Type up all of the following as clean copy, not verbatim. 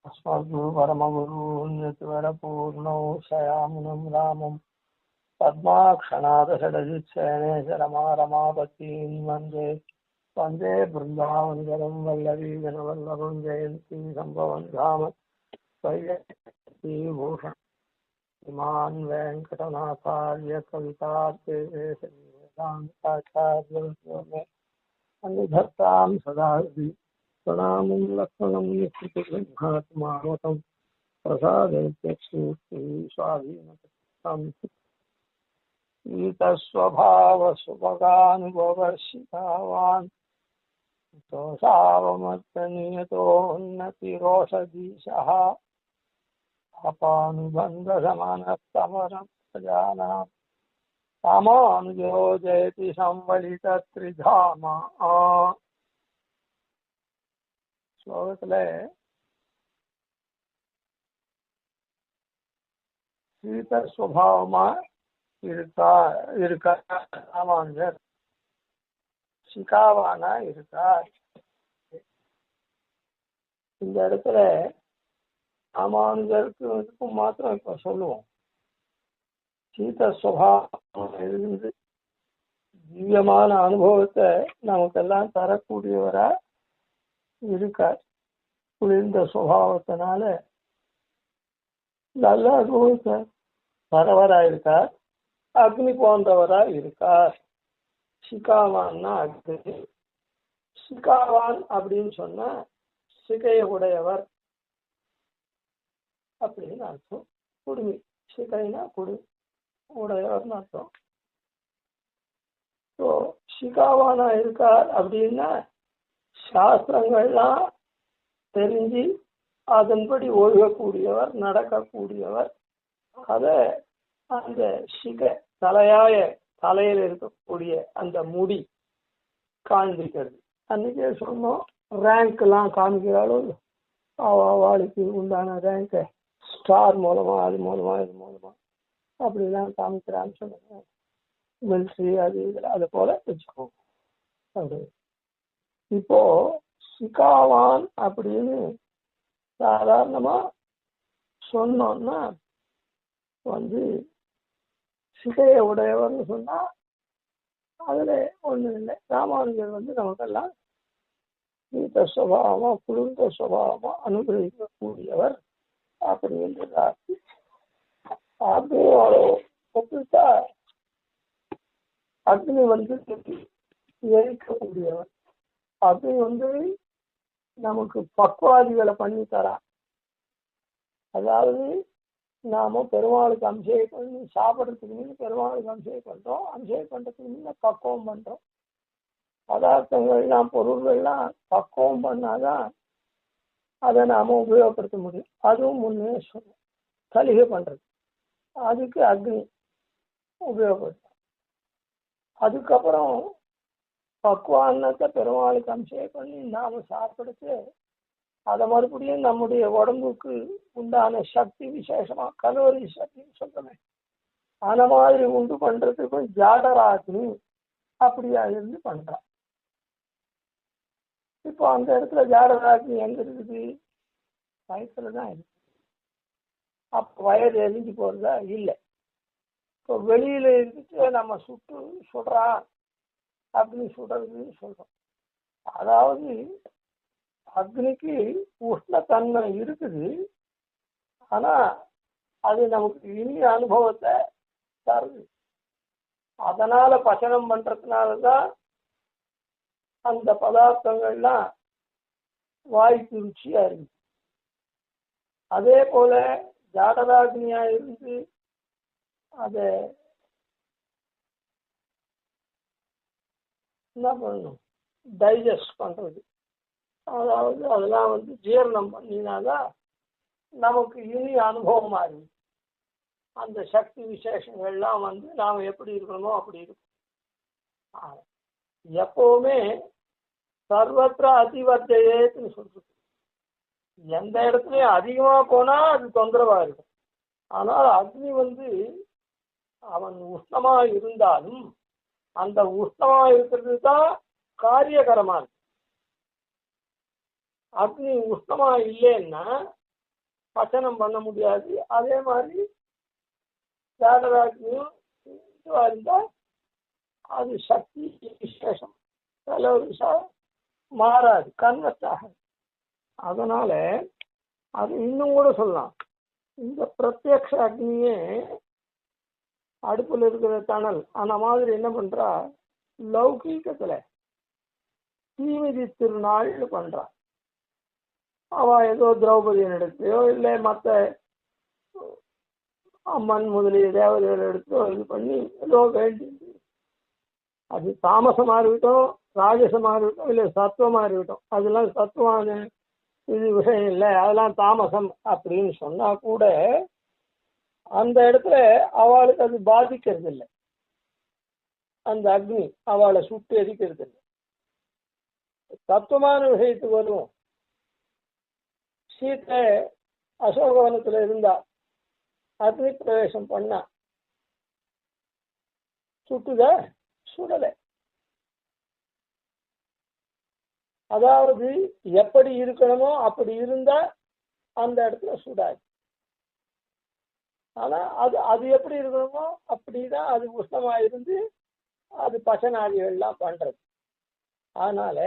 अस्मद्गुरुपरमगुरून्यतिवरपूर्णौ शयामुनं रामं पद्माक्षणादषडजित्शयनेशरमारमापतीं वन्दे वन्दे बृन्दावनगरं वल्लवीजनवल्लभं जयन्ती सम्भवं धाम वैजयन्तीभूषण इमान् वेङ्कटनाथार्य कवितार्केशवेदान्ताचार्य अन्यधत्तां सदा प्रणामं लक्ष्मणं निश्चितगृह्णात्मावतं प्रसादयत्यक्षूर्ति स्वाधीनतं ईतस्वभावसुभगानुभवर्षितावान् दोषावमर्दनीयतोन्नतिरोषधीशः अपानुबन्धसमानस्तमरं प्रजानां रामानुजो जयति संवलितत्रिधामा ஸ்லோகத்துல சீத சுபாவமா இருக்கா ராமானுஜர் சிகாவானா இருக்கார். இந்த இடத்துல ராமானுஜருக்கு மாத்திரம் இப்ப சொல்லுவோம். சீத சுபாவம் இருந்து திவ்யமான அனுபவத்தை நமக்கெல்லாம் தரக்கூடியவரா இருக்கார். குளிர்ந்த சுபாவத்தினால நல்ல அனுபவத்தை தரவரா இருக்கார். அக்னி போன்றவரா இருக்கார். சிகாவான்னா அக்னி. சிகாவான் அப்படின்னு சொன்னா சிகைய உடையவர் அப்படின்னு அர்த்தம். குடுமி, சிகைனா குடு உடையவர்னு அர்த்தம். ஸோ சிகாவானா இருக்கார் அப்படின்னா சாஸ்திரங்கள்லாம் தெரிஞ்சு அதன்படி ஒழுகக்கூடியவர், நடக்கக்கூடியவர். அத அந்த தலையில இருக்கக்கூடிய அந்த முடி காண்பிக்கிறது. அன்னைக்கே சொன்னோம், ரேங்க் எல்லாம் காமிக்கிறாலும் அவளுக்கு உண்டான ரேங்க ஸ்டார் மூலமா அது மூலமா இது மூலமா அப்படிலாம் காமிக்கிறான்னு சொன்னாங்க. மிலிட்ரி அது இதுல அது போல வச்சுக்கோங்க. அப்படி இப்போ சிகாவான் அப்படின்னு சாதாரணமா சொன்னோம்னா சிகைய உடையவர்னு சொன்னா அதுல ஒண்ணு இல்லை. ராமானுஜர் நமக்கெல்லாம் சீத சுபாவமா குளிர்ந்த சுபாவமா அனுகிரகிக்கக்கூடியவர் அப்படின்றார். அக்னியோட ஒப்பிட்டா அக்னி எரிக்கக்கூடியவர். அது நமக்கு பக்குவாதிகளை பண்ணி தரா. அதாவது நாம பெருமாளுக்கு அபிஷேகம் பண்ணி சாப்பிட்றதுக்கு முன்ன பெருமாளுக்கு அபிஷேகம் பண்றோம். அபிஷேகம் பண்றதுக்கு முன்ன பக்குவம் பண்றோம். பதார்த்தங்கள்லாம் பொருள்கள்லாம் பக்குவம் பண்ணாதான் அதை நாம உபயோகப்படுத்த முடியும். அதுவும் முன்னே சொன்னோம், கலிகை பண்றது அதுக்கு அக்னி உபயோகப்படுத்தும். அதுக்கப்புறம் பக்குவானத்தை பெருமாளுக்கு அபிஷேகம் பண்ணி நாம சாப்பிடுச்சு அதை மறுபடியும் நம்முடைய உடம்புக்கு உண்டான சக்தி விசேஷமா கலோரி சக்தின்னு சொல்றேன், அந்த மாதிரி உண்டு பண்றதுக்கும் ஜாடராக்னி அப்படியா இருந்து பண்றான். இப்போ அந்த இடத்துல ஜாடராக்னி எங்க இருக்குது? வயசுலதான் இருக்கு. அப்ப வயது எரிஞ்சு போறதா இல்லை. இப்போ வெளியில இருந்துட்டு நம்ம சுடுறான் அக்னி சுடுறதுன்னு சொல்றோம். அதாவது அக்னிக்கு உஷ்ணத்தன்மை இருக்குது, ஆனா அது நமக்கு இனிய அனுபவத்தை தருது. அதனால பச்சனம் பண்றதுனாலதான் அந்த பதார்த்தங்கள்லாம் வாய்க்கு ருச்சியா இருக்கு. அதே போல ஜாடராக்னியா இருந்து அதை என்ன பண்ணணும், டைஜஸ்ட் பண்றது. அதாவது அதெல்லாம் ஜீரணம் பண்ணினாதான் நமக்கு இனி அனுபவமா இருக்கு. அந்த சக்தி விசேஷங்கள்லாம் நாம எப்படி இருக்கணுமோ அப்படி இருக்கும். எப்பவுமே சர்வத்திர அதிவர்த்தையேன்னு சொல்றது. எந்த இடத்துலயும் அதிகமா போனா அது தொந்தரவா இருக்கும். ஆனால் அக்னி அவன் உஷ்ணமா இருந்தாலும் அந்த உஷ்ணமா இருக்கிறது தான் காரியகரமா இருக்கு. அக்னி உஷ்ணமா இல்லைன்னா பச்சனம் பண்ண முடியாது. அதே மாதிரி ஜாடராக்னியும் இருந்தா அது சக்தி விசேஷம் மாறாது, கன்வெர்ட் ஆகாது. அதனால அது இன்னும் கூட சொல்லலாம், இந்த பிரத்யக்ஷ அக்னியே அடுப்புல இருக்கிற தணல் அந்த மாதிரி என்ன பண்றா, லௌகீகத்துல தீமிதி திருநாள்னு பண்றா. அவ ஏதோ திரௌபதியின் எடுத்தையோ இல்லை மற்ற அம்மன் முதலிய தேவதைகள் எடுத்தோ இது பண்ணி ஏதோ வேண்டி, அது தாமசமா இருக்கட்டும், ராஜசமா இருக்கட்டும், இல்லை சத்துவமா இருக்கட்டும், அதெல்லாம் சத்துவான இது விஷயம் இல்லை, அதெல்லாம் தாமசம் அப்படின்னு சொன்னா கூட அந்த இடத்துல அவளுக்கு அது பாதிக்கிறது இல்லை. அந்த அக்னி அவளை சுட்டு எரிக்கிறது இல்லை. தத்துவமான விஷயத்துக்கு வரும். சீத்தை அசோகவனத்துல இருந்தா அக்னி பிரவேசம் பண்ணா, சுட்டுத சுடலை. அதாவது எப்படி இருக்கணுமோ அப்படி இருந்தா அந்த இடத்துல சுடாது. ஆனா அது அது எப்படி இருக்கணுமோ அப்படிதான் அது உஷ்ணமா இருந்து அது பச்சநாடிகள்லாம் பண்றது. அதனால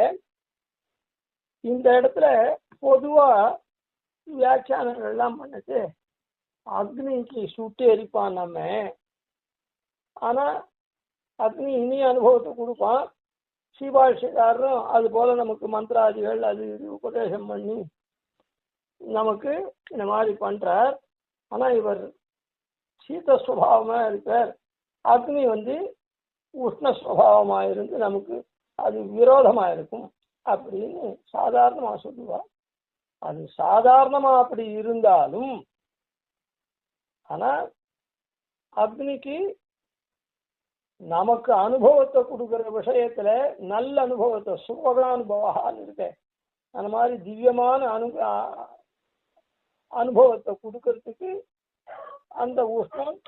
இந்த இடத்துல பொதுவா வியாக்கியானங்கள் எல்லாம் பண்ணுச்சு, அக்னிக்கு சுட்டு எரிப்பான் நம்ம, ஆனா அக்னி இனி அனுபவத்தை கொடுப்பான். ஸ்ரீபாஷ்யக்காரரும் அது போல நமக்கு மந்திராதிகள் அது இது உபதேசம் பண்ணி நமக்கு இந்த மாதிரி பண்றார். ஆனா இவர் சீதஸ்வபாவமா இருக்கார், அக்னி உஷ்ணஸ்வபாவமா இருந்து நமக்கு அது விரோதமா இருக்கும் அப்படின்னு சாதாரணமா சொல்லுவார். அது சாதாரணமா அப்படி இருந்தாலும் ஆனா அக்னிக்கு நமக்கு அனுபவத்தை கொடுக்கிற விஷயத்துல நல்ல அனுபவத்தை சுபகானுபவான்னு இருக்க அந்த மாதிரி திவ்யமான அனுபவத்தை கொடுக்கறதுக்கு அந்த உஷ்ணம்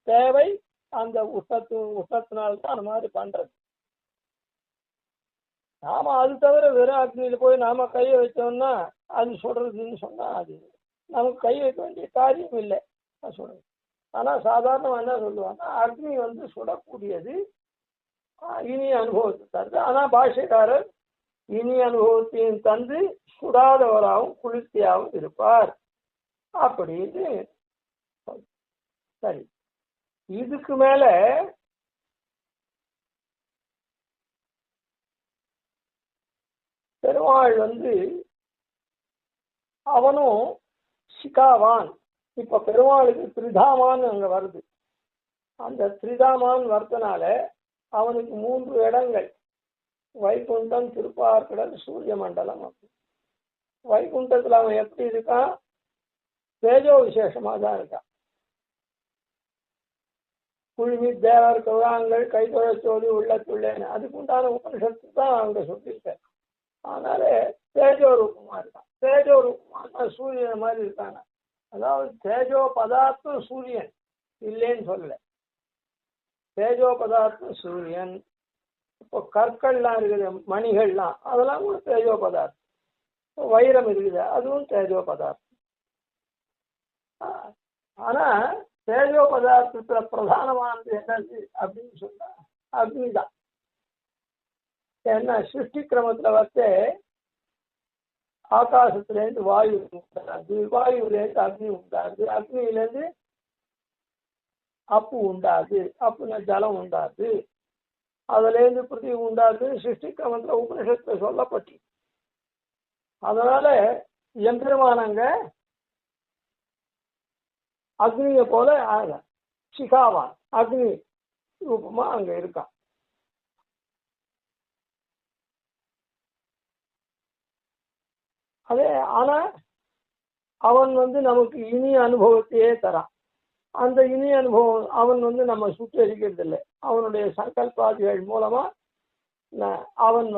தேவை. அந்த உஷ்ணத்தினால்தான் அந்த மாதிரி பண்றது. நாம அது தவிர வெறும் அக்னியில போய் நாம கையை வச்சோம்னா அது சுடுறதுன்னு சொன்னா அது நமக்கு கை வைக்க வேண்டிய காரியம் இல்லை சொல்றது. ஆனா சாதாரணமா என்ன சொல்லுவாங்க, அக்னி சுடக்கூடியது, இனிய அனுபவத்தை தருது. ஆனா பாஷ்யக்காரர் இனிய அனுபவத்தையும் தந்து சுடாதவராகவும் குளிர்ச்சியாகவும் இருப்பார் அப்படின்னு. சரி, இதுக்கு மேல பெருமாள் அவனும் சிகாவான். இப்ப பெருமாளுக்கு திரிதாமான் அங்க வருது. அந்த திரிதாமான் வரதுனால அவனுக்கு 3 இடங்கள், வைகுண்டம், திருப்பார்கடல், சூரிய மண்டலம். வைகுண்டத்துல அவன் எப்படி இருக்கான், தேஜோ விசேஷமா தான் இருக்கான். குழுமி தேவர் கௌராங்கள் கைதொழச்சோதி உள்ளத்துள்ளேன்னு அதுக்கு உண்டான உபனிஷத்து தான் அங்க சொல்லியிருக்க. அதனால தேஜோ ரூபமா இருக்கான். தேஜோ ரூபமான சூரியன் மாதிரி இருக்காங்க. அதாவது தேஜோ பதார்த்தம் சூரியன் இல்லைன்னு சொல்லல, தேஜோ பதார்த்தம் சூரியன். இப்போ கற்கள்லாம் இருக்குது, மணிகள்லாம், அதெல்லாம் கூட தேஜோ பதார்த்தம். வைரம் இருக்குது, அதுவும் தேஜோ பதார்த்தம். ஆனா தேஜோ பதார்த்தத்துல பிரதானமானது என்னது அப்படின்னு சொன்னா அக்னிதான். ஏன்னா சிருஷ்டி கிரமத்துல ஆகாசத்திலேருந்து வாயு உண்டாது, வாயுலேருந்து அக்னி உண்டாது, அக்னியிலேருந்து அப்பு உண்டாது, அப்புனா ஜலம் உண்டாது, அதுலேருந்து பிருத்திவி உண்டாது. சிருஷ்டி கிரமத்துல உபனிஷத்துல சொல்லப்பட்டு, அதனால எம்பெருமானங்க அக்னியை போல சிகாவான் அக்னி ரூபமா அங்க இருக்கான். அதே ஆனா அவன் நமக்கு இனிய அனுபவத்தையே தரான். அந்த இனிய அனுபவம் அவன் நம்ம சுற்றறிக்கிறது இல்லை. அவனுடைய சங்கல்பாதிகள் மூலமா அவன்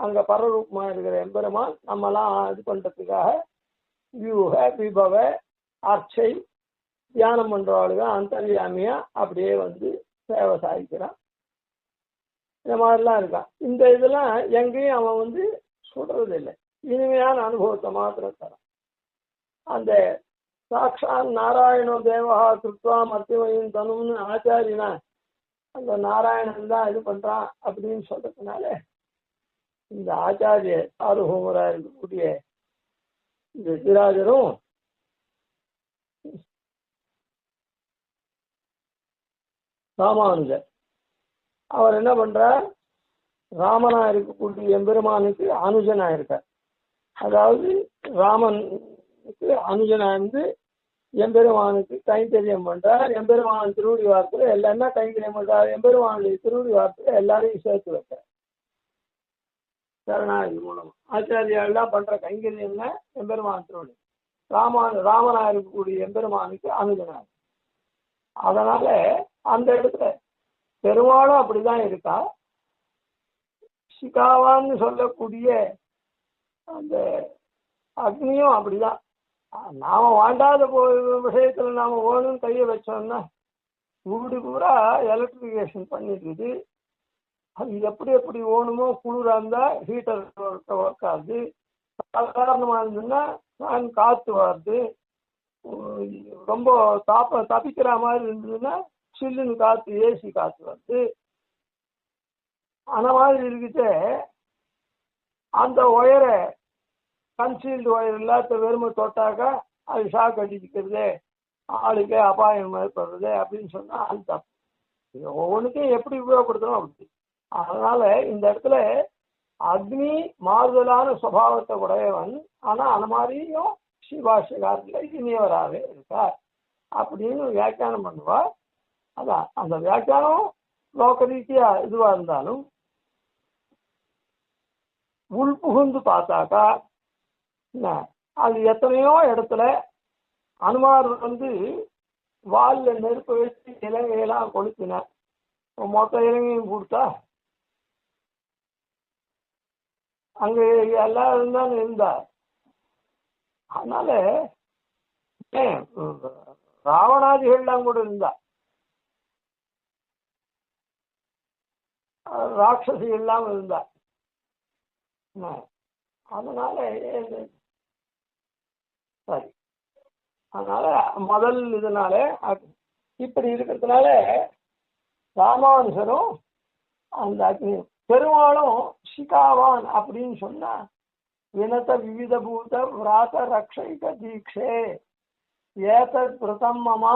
அங்க பரரூபமா இருக்கிற எம்பெருமான் நம்மலாம் இது பண்றதுக்காக வியூக விபவ அர்ச்சை தியானம் பண்றவாளுக அந்தர்யாமியா அப்படியே சேவை சாதிக்கிறான். இந்த மாதிரிலாம் இருக்கான். இந்த இதெல்லாம் எங்கேயும் அவன் சொல்றது இல்லை, இனிமையான அனுபவத்தை மாத்திரம் தரான். அந்த சாட்சாத் நாராயண தேவா கிருத்வா மத்தியமையும் தனும்னு ஆச்சாரியனா அந்த நாராயணன் தான் இது பண்றான் அப்படின்னு சொல்றதுனால இந்த ஆச்சாரிய சார்வபௌமரா இருக்கக்கூடிய இந்த திராஜரும் ராமானுஜர் அவர் என்ன பண்றார், ராமனா இருக்கக்கூடிய எம்பெருமானுக்கு அனுஜனா இருக்கார். அதாவது ராமனுக்கு அனுஜனா இருந்து எம்பெருமானுக்கு கைங்கரியம் பண்றார். எம்பெருமான் திருவடி வார்த்தையில எல்லாமே கைங்கரியம் பண்றார். எம்பெருமானுடைய திருவடி வார்த்தையில எல்லாரையும் சேர்த்து வைக்கிறார். சரணாகி மூலம் ஆச்சாரியால் பண்ற கைங்கரியம்னா எம்பெருமான் திருவடி. ராமனா இருக்கக்கூடிய எம்பெருமானுக்கு அனுஜனா. அதனால அந்த இடத்துல பெருமாளும் அப்படிதான் இருக்கா. சிகாவான்னு சொல்லக்கூடிய அந்த அக்னியும் அப்படிதான். நாம வாண்டாத விஷயத்துல நாம ஓணும் கையை வச்சோம்னா வீடு பூரா எலக்ட்ரிபிகேஷன் பண்ணிருக்குது. அது எப்படி எப்படி ஓணுமோ, குளிரா இருந்தா ஹீட்டர் ஒர்க் ஆகுது, சாதாரணமா இருந்ததுன்னா ஃபேன் காத்து வருது, ரொம்ப தப்பிக்கிற மாதிரி இருந்ததுன்னா சில்லுன்னு காத்து ஏசி காத்து வருது. அந்த மாதிரி இருக்குச்சு. அந்த ஒயரை கன்சீல்டு ஒயர் இல்லாத வெறுமை தொட்டாக்கா அது ஷாக் அடிச்சுக்கிறது, ஆளுக்கே அபாயம் ஏற்படுறது அப்படின்னு சொன்னா அது தப்பு. ஒவ்வொன்றுக்கும் எப்படி உபயோகப்படுத்தணும் அப்படி. அதனால இந்த இடத்துல அக்னி மாறுதலான சுபாவத்தை உடையவன், ஆனா அந்த மாதிரியும் சிவாஷகாரத்துல இனியவராகவே இருக்கார் அப்படின்னு வியாக்கியானம் பண்ணுவா. அதான் அந்த வியாக்கியானம் லோக ரீதியா இதுவா இருந்தாலும் உள்புகுந்து பார்த்தாக்கா அது எத்தனையோ இடத்துல அனுமார் வால்ல நெருப்பு வச்சு இலங்கையெல்லாம் கொளுத்தினார். மொத்த இலங்கையும் கொடுத்தா அங்க எல்லாரும் தான் இருந்தார். அதனால ராவணாதிகள்லாம் கூட இருந்தா, ராட்சசி எல்லாம் இருந்தா. அதனால சரி, அதனால முதல் இதனால இப்படி இருக்கிறதுனால ராமானுஜரும் அந்த அக்னி பெருமாளும் சிகாவான் அப்படின்னு சொன்னா வினத விவித பூத விராத ரக்ஷைக தீட்சே ஏதத் விரதம் மமா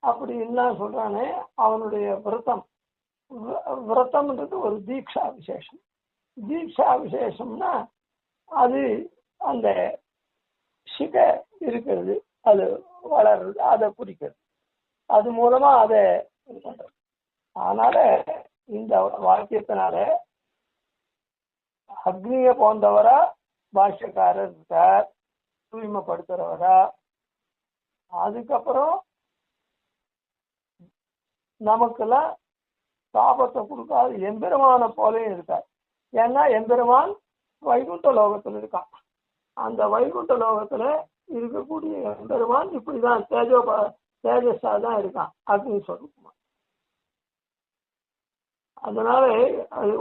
அப்படின்னா சொல்றானே, அவனுடைய விரதம். விரதம்ன்றது ஒரு தீட்சா விசேஷம். தீட்சா விசேஷம்னா அது அந்த சிக இருக்கிறது, அது வளர்றது, அதை குறிக்கிறது, அது மூலமா அதை இது பண்றது. அதனால இந்த வாக்கியத்தினால அக்னிய போன்றவரா பாஷ்யக்காரர் இருக்கார், தூய்மைப்படுத்துறவரா. அதுக்கப்புறம் நமக்கெல்லாம் தாபத்தை கொடுக்காது எம்பெருமான போலையும் இருக்கார். ஏன்னா எம்பெருமான் வைகுண்ட லோகத்துல இருக்கான். அந்த வைகுண்ட லோகத்துல இருக்கக்கூடிய எம்பெருமான் இப்படிதான் தேஜஸா தான் இருக்கான், அக்னி சொல்லுமா. அதனால அது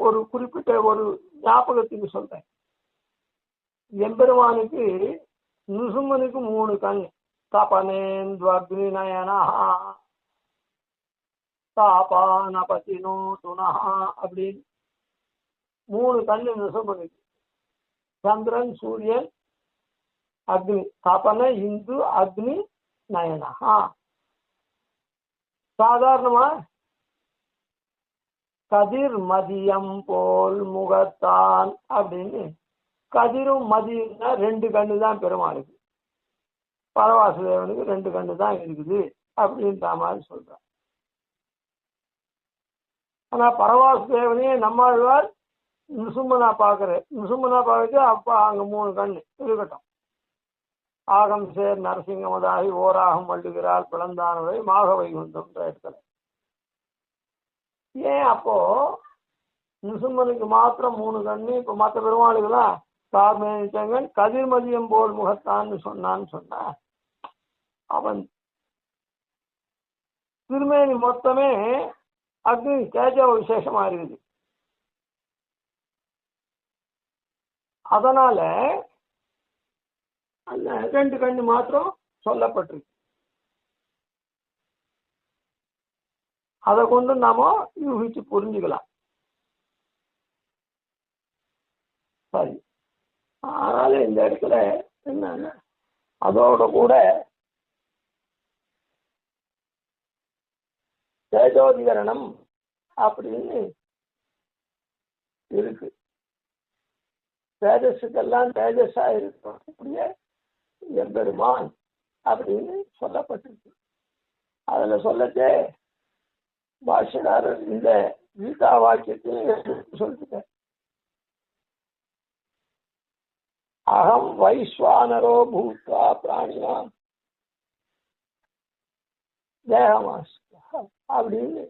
ஒரு குறிப்பிட்ட ஒரு ஞாபகத்துக்கு சொல்றேன். எம்பெருமானுக்கு நிருசிம்மனுக்கு 3 கண். தபனேந்த்வக்னி நயனா தாபானபதினோ துணஹா அப்படின்னு 3 கண்ணு நிருசிம்மனுக்கு. சந்திரன், சூரியன், அக்னி. தபன இந்து அக்னி நயனா. சாதாரணமா கதிர் மதியம் போல் முகத்தான் அப்படின்னு கதிரும் மதியம்னா 2 கண்ணு தான் பெருமாளுக்கு. பரவாசுதேவனுக்கு 2 கண்ணு தான் இருக்குது அப்படின்ற மாதிரி சொல்றான். ஆனா பரவாசுதேவனையே நம்மாழ்வார் நிருசிம்மனா பார்க்கறது. நிருசிம்மனா பார்க்கறது அப்ப அங்க 3 கண்ணு இருக்கட்டும். ஆகம் சேர் நரசிங்கமதாகி ஓராகம் வள்ளுகிறார் பிளந்தானவை மாக வைகுண்டம்ன்ற இடத்துல. ஏன் அப்போ நிருசிம்மனுக்கு மாத்திரம் 3 கண்ணு, இப்ப மற்ற பெருமாளுக்கெல்லாம் கார்மேனிச்சங்கன் கதிர்மதியம் போல் முகத்தான்னு சொன்னான்னு சொன்னா அவன் திருமேனி மொத்தமே அக்னி தேஜோ விசேஷமா இருக்குது. அதனால அந்த 2 கண்ணு மாத்திரம் சொல்லப்பட்டிருக்கு. அதை கொண்டு நாம யூகிச்சு புரிஞ்சுக்கலாம். சரி, அதனால இந்த இடத்துல என்ன, அதோட கூட தேஜோதிகரணம் அப்படின்னு இருக்கு. தேஜஸுக்கெல்லாம் தேஜஸா இருக்கக்கூடிய எம்பெருமான் அப்படின்னு சொல்லப்பட்டிருக்கு. அதுல சொல்லச்சே பாஷ்யக்காரர் இந்த கீதா வாக்கியத்தையும் சொல்லிட்டு, அகம் வைஸ்வானரோ பூத்வா பிராணியாம் தேகமாஸ் அப்படின்னு,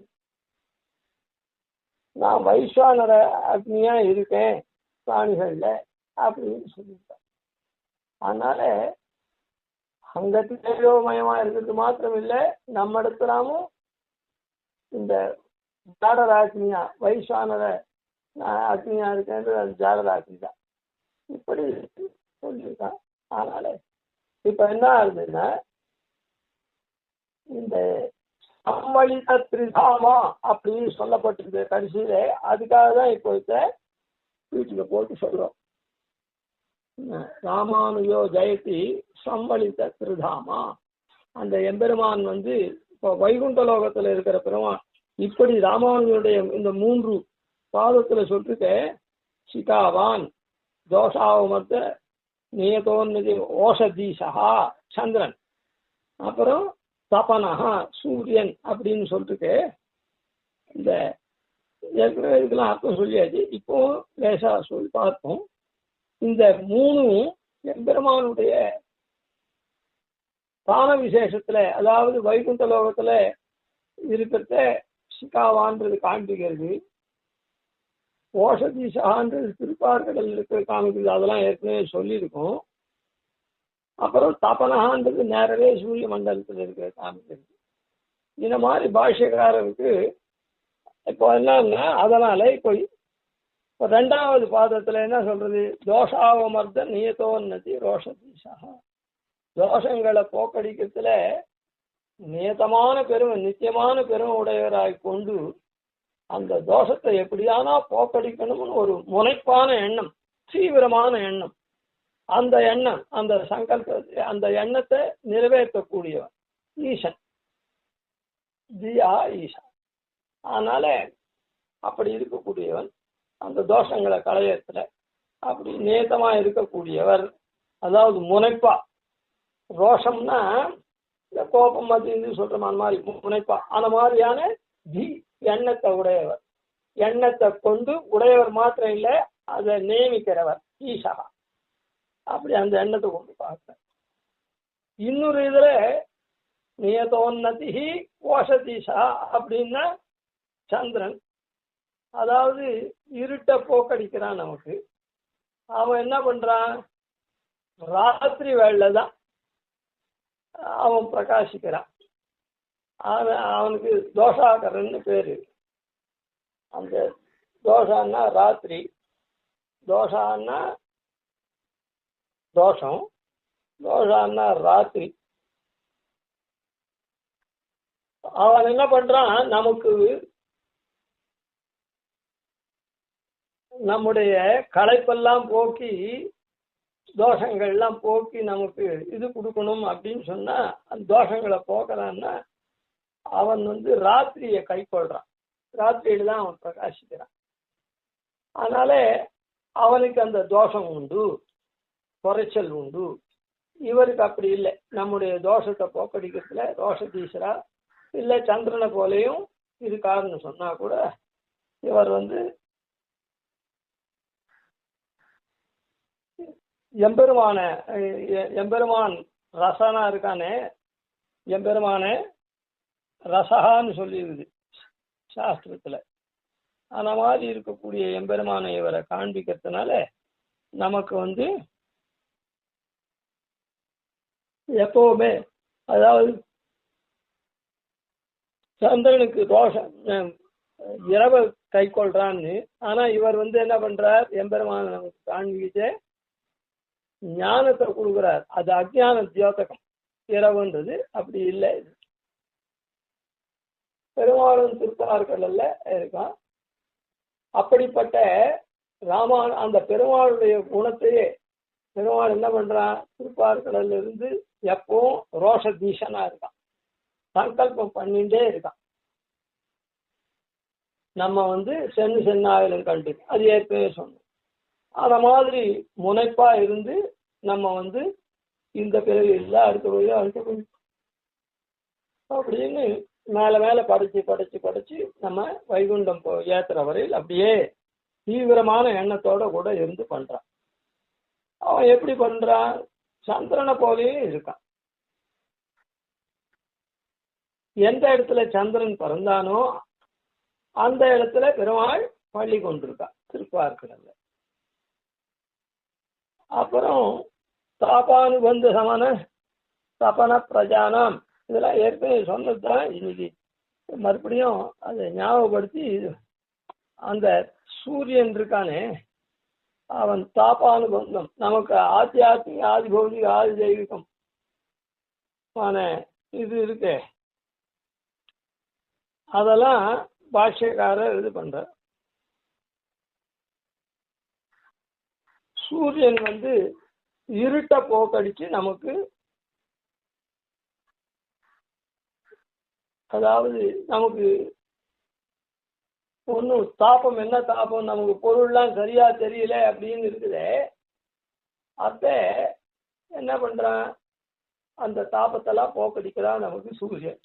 நான் வைஸ்வானர அக்னியா இருக்கேன் பிராணிகள்ல அப்படின்னு சொல்லியிருக்கார். அதனால அங்க தேஜோமயமா இருக்கிறது மாத்திரம் இல்லை, நம்ம இடத்துலாமும் இந்த ஜாடர அக்னியா வைஸ்வானர அக்னியா இருக்கேன்றது அது ஜாடர அக்னி தான், இப்படி சொல்லியிருக்கான். அதனால இப்ப என்ன ஆகுதுன்னா, இந்த சம்மளித திரிதாமா அப்படின்னு சொல்லப்பட்டிருக்கு கடைசியில. அதுக்காக தான் இப்போ வீட்டுல போட்டு சொல்றோம், ராமானுஜோ ஜெயதி சம்மளித திரிதாமா. அந்த எம்பெருமான் இப்போ வைகுண்ட லோகத்துல இருக்கிற பெருமான் இப்படி ராமானுஜனுடைய இந்த 3 பாதத்துல சொல்லிருக்க, சிகாவான் தோஷாவமத்த நியதோன்னதி ஓஷதீசா சந்திரன், அப்புறம் தபனஹா சூரியன் அப்படின்னு சொல்லிட்டு இந்த ஏற்கனவே இதுக்கெல்லாம் அர்த்தம் சொல்லியாச்சு. இப்போ லேசா சொல்லி பார்ப்போம். இந்த 3 எம்பெருமானுடைய தான விசேஷத்துல, அதாவது வைகுண்ட லோகத்துல இருக்கிறத சிகாவான்றது காண்பிக்கிறது, ஓஷதீசான்றது திருப்பார்கடல் இருக்கிற காமிக்கிறது, அதெல்லாம் ஏற்கனவே சொல்லியிருக்கோம். அப்புறம் தபனஹான்றது நேரவே சூரிய மண்டலத்தில் இருக்கிற காமிக்கிறது. இந்த மாதிரி பாஷ்யக்காரருக்கு இப்போ என்னன்னா, அதனால இப்போ 2வது பாதத்துல என்ன சொல்றது, தோஷாவமர்த்த நியதோன்னதி ரோஷதீசா. தோஷங்களை போக்கடிக்கிறதுல நியதமான பெருமை, நித்தியமான பெருமை உடையவராய் கொண்டு அந்த தோஷத்தை எப்படியானா போக்கடிக்கணும்னு ஒரு முனைப்பான எண்ணம், தீவிரமான எண்ணம், அந்த எண்ணம், அந்த சங்கல்பத்தை, அந்த எண்ணத்தை நிறைவேற்றக்கூடியவன் ஈசன், தியா ஈசன். அதனால அப்படி இருக்கக்கூடியவன் அந்த தோஷங்களை களையத்துல அப்படி நேதமா இருக்கக்கூடியவர். அதாவது முனைப்பா, ரோஷம்னா இந்த கோபம் அது சொல்ற மாதிரி முனைப்பா, அந்த மாதிரியான எண்ணத்தை உடையவர். எண்ணத்தை கொண்டு உடையவர் மாத்திரம் இல்லை, அதை நியமிக்கிறவர் ஈசா. அப்படி அந்த எண்ணத்தை கொண்டு பார்க்க. இன்னொரு இதுல நியதோன்னதி ஓஷதீசா அப்படின்னா சந்திரன், அதாவது இருட்டை போக்கடிக்கிறான் நமக்கு. அவன் என்ன பண்றான், ராத்திரி வேளையில தான் அவன் பிரகாசிக்கிறான். அவனுக்கு தோஷாகரன்னு பேரு. அந்த தோஷான்னா ராத்திரி, தோஷான்னா தோஷம், தோஷான்னா ராத்திரி. அவன் என்ன பண்றான், நமக்கு நம்முடைய களைப்பெல்லாம் போக்கி, தோஷங்கள்லாம் போக்கி நமக்கு இது கொடுக்கணும் அப்படின்னு சொன்னா, அந்த தோஷங்களை போக்குறான்னா அவன் ராத்திரியை கை கொள்றான். ராத்திரியில தான் அவன் பிரகாசிக்கிறான். அதனால அவனுக்கு அந்த தோஷம் உண்டு, குறைச்சல் உண்டு. இவருக்கு அப்படி இல்லை. நம்முடைய தோஷத்தை போக்கடிக்கிறதுல ரோஷதீசரா இல்லை சந்திரனை போலையும் இருக்காருன்னு சொன்னா கூட, இவர் எம்பெருமான் ரசனா இருக்கானே, எம்பெருமான ரசகான்னு சொல்லியிருக்குது சாஸ்திரத்துல. அந்த மாதிரி இருக்கக்கூடிய எம்பெருமான இவரை காண்பிக்கிறதுனால நமக்கு எப்பவுமே, அதாவது சந்திரனுக்கு தோஷம் இரவை கை கொள்றான்னு, ஆனா இவர் என்ன பண்றார், எம்பெருமான நமக்கு காண்பிக்கிட்டு ஞானத்தை கொடுக்குறார். அது அஜ்ஞான தியோதகம். இரவுன்றது அப்படி இல்லை. பெருமாளும் திருப்பார்கடல்ல இருக்கான். அப்படிப்பட்ட அந்த பெருமாளுடைய குணத்தையே பெருமாள் என்ன பண்றான், திருப்பார்கடல்ல இருந்து எப்பவும் ரோஷ தீஷனா இருக்கான், சங்கல்பம் பண்ணிட்டே இருக்கான். நம்ம சென்னாயிலும் கண்டு அது ஏற்கனவே சொன்னோம். அத மாதிரி முனைப்பா இருந்து நம்ம இந்த பிறகு இல்லை, அடுத்த பிறகு அடுத்த பிறகு அப்படின்னு மேல மேல படிச்சு படிச்சு படிச்சு நம்ம வைகுண்டம் ஏத்துற வரையில் அப்படியே தீவிரமான எண்ணத்தோட கூட இருந்து பண்றான். அவன் எப்படி பண்றான், சந்திரனை போலயே இருக்கான். எந்த இடத்துல சந்திரன் பிறந்தானோ அந்த இடத்துல பெருமாள் பள்ளி கொண்டிருக்கான் திருப்பார்கடல்ல. அப்புறம் தாபானுபந்த சமன தபன பிரஜானம், இதெல்லாம் ஏற்கனவே சொன்னதுதான். இன்னைக்கு மறுபடியும் அதை ஞாபகப்படுத்தி, அந்த சூரியன் இருக்கானே அவன் தாபானுபந்தம், நமக்கு ஆத்தியாத்மிக ஆதி பௌதிக ஆதி தெய்வீகம் இது இருக்கு. அதெல்லாம் பாஷ்யக்காரர் இது பண்ற. சூரியன் இருட்ட போக்கடிச்சு நமக்கு, அதாவது நமக்கு ஒன்றும் தாபம், என்ன தாபம், நமக்கு பொருள்லாம் சரியா தெரியல அப்படின்னு இருக்குது. அத என்ன பண்றான், அந்த தாபத்தெல்லாம் போக்கடிக்கிறான் நமக்கு சூரியன்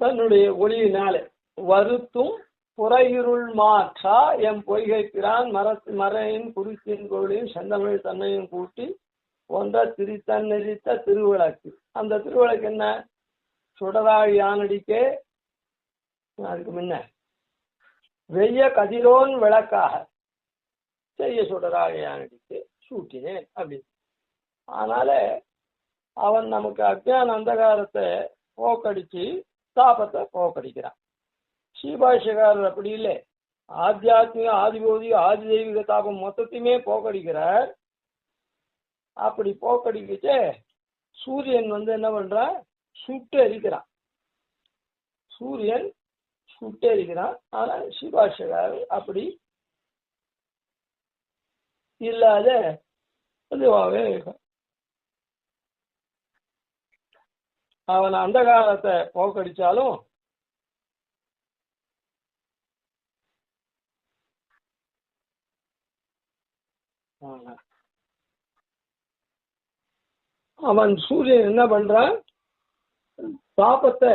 தன்னுடைய ஒளியினால. வருத்தும் புறையிருள் மாற்றா எம் பொய்கை பிரான் மறையின் குறித்தின் பொருளையும் செந்தமிழ் தன்னையும் கூட்டி ஒன்ற திரித்தன் நெறித்த திருவிளக்கு. அந்த திருவிளக்கு என்ன, சுடராழி யானடிக்கே அதுக்கு முன்ன வெய்ய கதிரோன் விளக்காக செய்ய சுடராழி யானடிக்கே சூட்டினேன் அப்படின்னு. அதனால அவன் நமக்கு அஜ்ஞான அந்தகாரத்தை போக்கடிச்சு தாபத்தை போக்கடிக்கிறான். ஸ்ரீபாஷ்யக்காரர் அப்படி இல்லை, ஆத்தியாத்மிக ஆதிபௌதிக ஆதி தெய்வீக தாபம் மொத்தத்தையுமே போக்கடிக்கிறார். அப்படி போக்கடிக்கிட்டு சூரியன் என்ன பண்றான், சுட்டு எரிக்கிறான். சூரியன் சுட்டு எரிக்கிறான். ஆனா ஸ்ரீபாஷ்யக்காரர் அப்படி இல்லாத இதுவாகவே இருக்கும். அவன் அந்த காலத்தை போக்கடிச்சாலும் அவன் சூரியன் என்ன பண்றான், தாபத்தை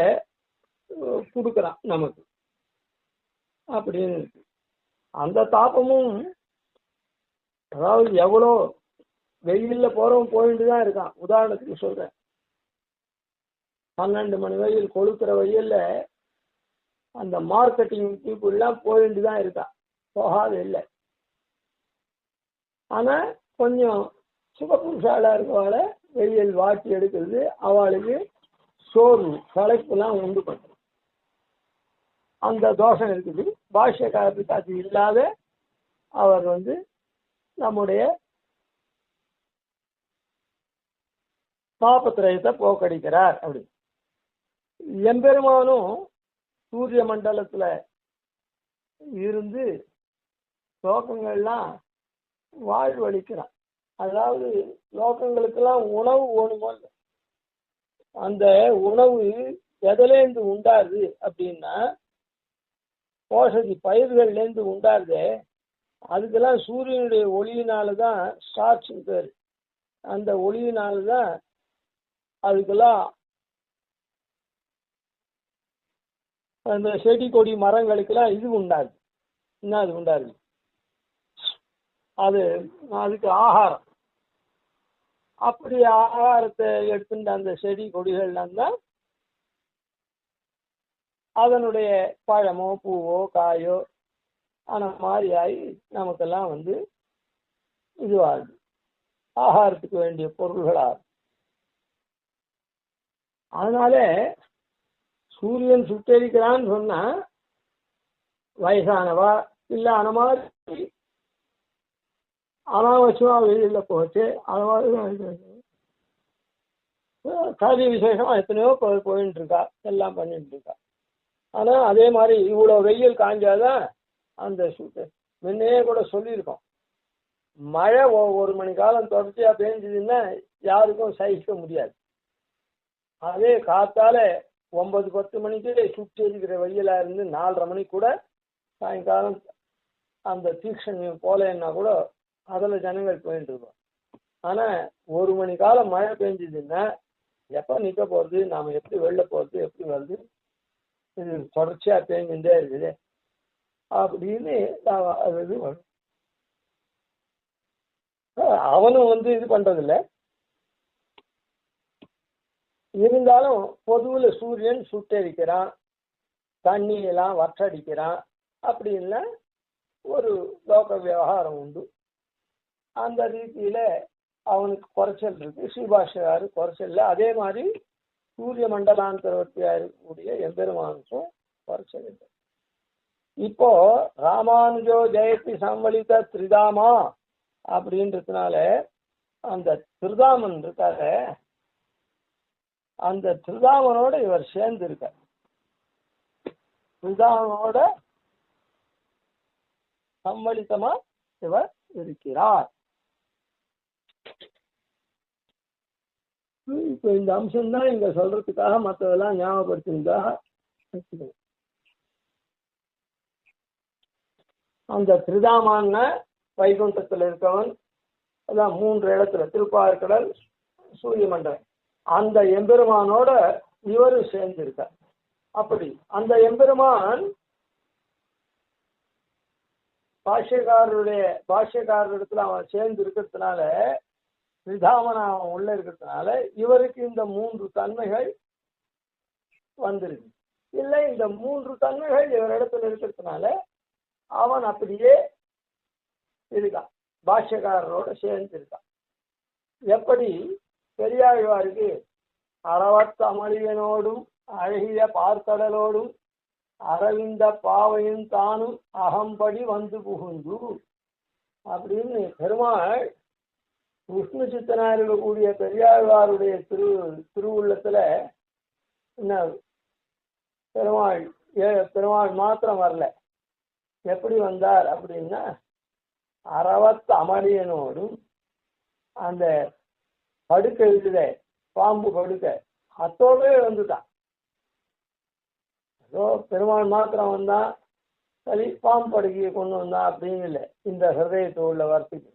கொடுக்கறான் நமக்கு அப்படின்னு. அந்த தாபமும் அதாவது எவ்வளோ வெயில்ல போறவன் போயிட்டு தான் இருக்கான். உதாரணத்துக்கு சொல்றேன், 12 மணி வெயில் கொளுத்துற வெயில்ல அந்த மார்க்கெட்டிங் பீப்புள்லாம் போயிட்டு தான் இருக்கான், போகாது இல்லை. ஆனா கொஞ்சம் சுகபுருஷாலா இருக்கவாள வெயில் வாட்டி எடுக்கிறது, அவளுக்கு சோர்வு களைப்புலாம் உண்டு பண்ணுறது. அந்த தோஷம் இருக்குது. பாஷ்யக்காரத்துக்கு அது இல்லாத அவர் நம்முடைய பாபத்திரயத்தை போக்கடிக்கிறார். அப்படி எம்பெருமானும் சூரிய மண்டலத்துல இருந்து லோகங்கள்லாம் வாழ்வழிக்கிறான். அதாவது லோகங்களுக்கெல்லாம் உணவு வேணுமோ, அந்த உணவு எதுலேருந்து உண்டாது அப்படின்னா போஷதி பயிர்கள்லேருந்து உண்டாருது. அதுக்கெல்லாம் சூரியனுடைய ஒளியினாலதான் ஸ்டார்ச் பேர். அந்த ஒளியினாலதான் அதுக்கெல்லாம் அந்த செடி கொடி மரங்களுக்கெல்லாம் இது உண்டாது. என்ன அது உண்டாது, அதுக்கு ஆகாரம். அப்படி ஆகாரத்தை எடுத்துட்டு அந்த செடி கொடிகள்லாம் தான் அதனுடைய பழமோ பூவோ காயோ அந்த மாதிரி ஆகி நமக்கெல்லாம் இதுவாகுது, ஆகாரத்துக்கு வேண்டிய பொருள்களாகும். அதனால சூரியன் சுட்டெரிக்கிறான்னு சொன்னா வயசானவா இல்ல அந்த மாதிரி அனாவசியமா வெளியில் போச்சு. அது மாதிரி காரிய விசேஷமா எத்தனையோ போயிட்டு இருக்கா, எல்லாம் பண்ணிட்டு இருக்கா. ஆனா அதே மாதிரி இவ்வளோ வெயில் காஞ்சாதான் அந்த முன்னையே கூட சொல்லியிருக்கோம், மழை ஒரு மணி காலம் தொடர்ச்சியா பெஞ்சதுன்னா யாருக்கும் சகிக்க முடியாது. அதே காத்தால 9-10 மணிக்கு சுற்றி இருக்கிற வெயிலா இருந்து 4:30 மணிக்கு கூட சாயங்காலம் அந்த தீக்ஷணியம் போலன்னா கூட அதில் ஜனங்கள் போயிட்டு இருக்கோம். ஆனா ஒரு மணி காலம் மழை பெஞ்சதுன்னா எப்போ நிற்க போறது, நாம எப்படி வெளில போறது, எப்படி வருது, இது தொடர்ச்சியா பெஞ்சுட்டே இருக்குது அப்படின்னு அது வரும். அவனும் இது பண்றதில்லை. இருந்தாலும் பொதுவில் சூரியன் சுட்டரிக்கிறான், தண்ணியெல்லாம் வற்றடிக்கிறான் அப்படின்னா ஒரு லோக விவகாரம் உண்டு. அந்த ரீதியில அவனுக்கு குறைச்சல் இருக்கு. ஸ்ரீபாஷகாரு குறைச்சல். அதே மாதிரி சூரிய மண்டலாந்தரவர்த்தியா இருக்கக்கூடிய எம்பெருமானுக்கும் குறைச்சல் இல்லை. இப்போ ராமானுஜோ ஜெயதி சம்வலித திரிதாமா அப்படின்றதுனால அந்த திருதாமன் இருக்காரு, அந்த திருதாமனோட இவர் சேர்ந்து இருக்கார். திருதாமனோட சம்மலிதமா இவர் இருக்கிறார். இப்ப இந்த அம்சம் தான் இங்க சொல்றதுக்காக மற்றதெல்லாம் ஞாபகப்படுத்துறதுக்காக அந்த திருதாமான வைகுண்டத்துல இருக்கவன் அதான் 3 இடத்துல திருப்பார்கடல், சூரிய மண்டலம், அந்த எம்பெருமானோட இவரும் சேர்ந்திருக்கார். அப்படி அந்த எம்பெருமான் பாஷ்யக்காரரிடத்துல அவன் சேர்ந்து இருக்கிறதுனால, விதாமன் அவன் உள்ள இருக்கிறதுனால இவருக்கு இந்த 3 தன்மைகள் வந்திருக்கு. இல்லை, இந்த 3 தன்மைகள் இவரிடத்துல இருக்கிறதுனால அவன் அப்படியே இருக்கான், பாஷ்யக்காரரோட சேர்ந்து இருக்கான். எப்படி பெரியாழ்வாருக்கு அறவத்த அமளியனோடும் அழகிய பார்க்கடலோடும் அரவிந்த பாவையும் தானும் அகம்படி வந்து புகுந்து அப்படின்னு பெருமாள் விஷ்ணு சித்தனார் இருக்கக்கூடிய பெரியாழ்வாருடைய திருவுள்ளத்துல என்ன பெருமாள் மாத்திரம் வரல. எப்படி வந்தார் அப்படின்னா அறவத்த அமளியனோடும் அந்த படுக்கை இருக்குத பாம்பு படுக்கை அத்தோடவே வந்துட்டான். ஏதோ பெருமாள் மாத்திரம் வந்தான், சரி பாம்பு படுக்கையை கொண்டு வந்தான் அப்படின்னு இல்லை. இந்த ஹிருதயத்தை உள்ள வார்த்தைக்கு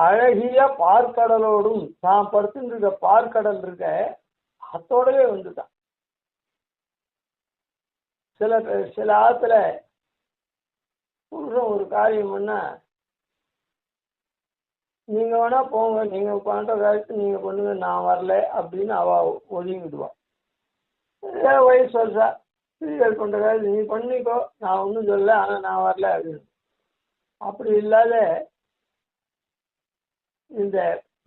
அழகிய பார்க்கடலோடும் தான் படுத்துட்டு இருக்க பார்க்கடல் இருக்க அத்தோடவே வந்துட்டான். சில ஆத்துல புருஷன் ஒரு காரியம் பண்ணா நீங்க வேணா போங்க, நீங்க பண்ற காரியத்தை நீங்க பண்ணுங்க, நான் வரல அப்படின்னு அவ ஒதுங்கிடுவான். வயசு வருஷா ஸ்திரீகள் பண்ற காரியத்தை நீ பண்ணிக்கோ, நான் ஒன்றும் சொல்லல, ஆனா நான் வரல அப்படின்னு. அப்படி இல்லாத இந்த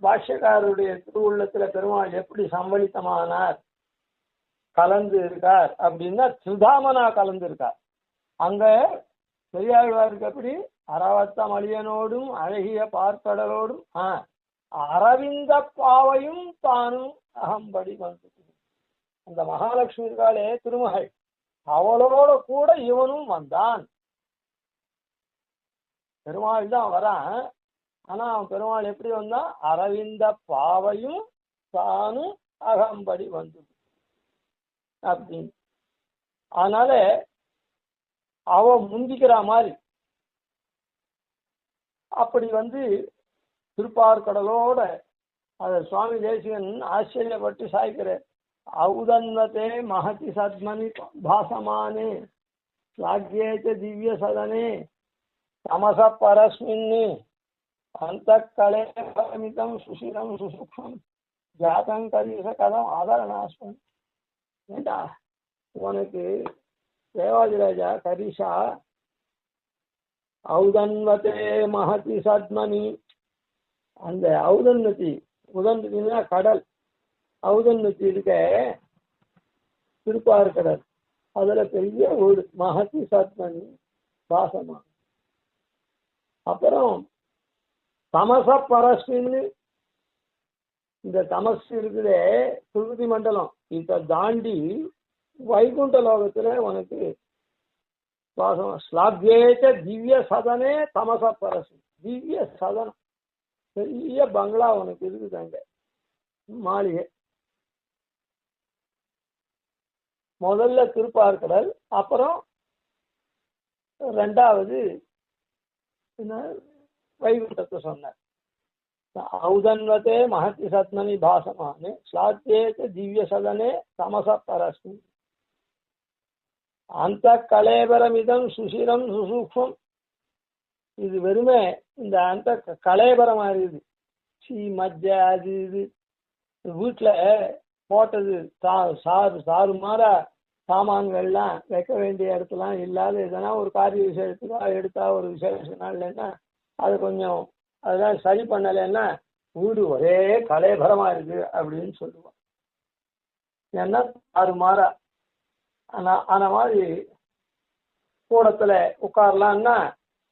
பாஷ்யக்காரருடைய திருவுள்ளத்துல பெருமாள் எப்படி சம்பளித்தமானார், கலந்து இருக்கார் அப்படின்னா சுதாமனா கலந்து இருக்கார். அங்க பெரியாழ்வாருக்கு அப்படி அறவத்தம் அழியனோடும் அழகிய பார்க்கடலோடும் அரவிந்த பாவையும் தானும் அகம்படி வந்து அந்த மகாலட்சுமி இருக்காளே திருமகள், அவளோட கூட இவனும் வந்தான். பெருமாள் தான் வரான், ஆனா அவன் பெருமாள் எப்படி வந்தான், அரவிந்த பாவையும் தானும் அகம்படி வந்து அப்படின்னு. அதனால அவ முந்திக்கிற மாதிரி அப்படி வந்து திருப்பார்கடலோட அத சுவாமி தேசிகன் ஆச்சரியப்பட்டு சாய்க்கிற ஔதன்வதே மகதி சத்மனி பாசமானே ஸ்லாக்யேச்ச திவ்ய சதனே தமச பரஸ்மின்னி அந்த கலே பரமிதம் சுசிரம் சுசுக்ஷம் ஜாதம் கரீச கதம் ஆதரணாஸ்மன். ஏண்டா உனக்கு தேவாதிராஜா கரிஷா ஔதன்வதே மகதி சத்மனி, அந்த ஔதன்வதி உதன்வதினா கடல், ஔதன்வதி இருக்க திருப்பார் கடல், அதுல பெரிய ஒரு மகதி சத்மனி பாசமா அப்புறம் தமச பரஸ்மின்னு, இந்த தமஸ் இருக்குதே சுருதி மண்டலம், இதை தாண்டி வைகுண்ட லோகத்துல உனக்கு வாசம். ஸ்லாக்யேச்ச திவ்ய சதனே தமச பரஸ்மி, திவ்ய சதனம், பெரிய பங்களா உனக்கு இருக்குது அங்க, மாளிகை. முதல்ல திருப்பார்கடல், அப்புறம் ரெண்டாவது வைகுண்டத்தை சொன்னார். ஔதன்வத்தே மகத்தி சத்மனி பாசமானே ஸ்லாத்தேச்ச திவ்ய சதனே தமச பரஸ்மி அந்த கலேபரமிதம் சுசிரம் சுசூக்ஷம். இது வெறுமே இந்த அந்த கலேபரமா இருக்குது, மஜ்ஜ அது இது வீட்டுல போட்டது சாறு மாறா சாமான்கள்லாம் வைக்க வேண்டிய இடத்துலாம் இல்லாத எதனா ஒரு காரிய விசேஷத்துக்காக எடுத்தா ஒரு விசேஷ நாள்லன்னா அது கொஞ்சம் அதெல்லாம் சரி பண்ணலைன்னா வீடு ஒரே கலேபரமா இருக்கு அப்படின்னு சொல்லுவோம். ஏன்னா சாறு மாறா அந்த மாதிரி கூடத்துல உட்காரலான்னா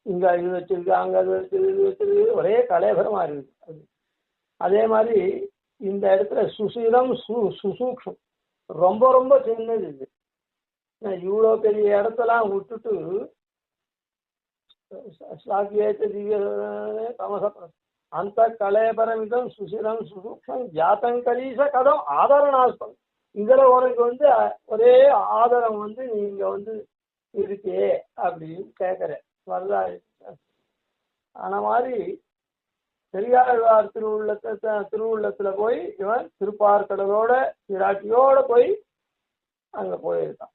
இங்க இது வச்சிருக்கு, அங்க அது வச்சிருக்கு, இது வச்சிருக்கு, ஒரே கலேபரமா இருக்குது. அதே மாதிரி இந்த இடத்துல சுசீரம் சுசூக்ஷம், ரொம்ப ரொம்ப சின்னது. இது இவ்வளோ பெரிய இடத்தெல்லாம் விட்டுட்டு அந்த கலேபரமிதம் சுசிரம் சுசூக்ஷம் ஜாத்தங்கலீச கதம் ஆதரணாஸ்பம். இதுல உனக்கு ஒரே ஆதரம் நீங்க இருக்கே அப்படின்னு கேட்கிற வரலாறு. ஆன மாதிரி பெரியாழ்வார் திருவுள்ளத்துல போய் இவன் திருப்பார்கடலோட விராட்டியோட போய் அங்க போயிருக்கான்.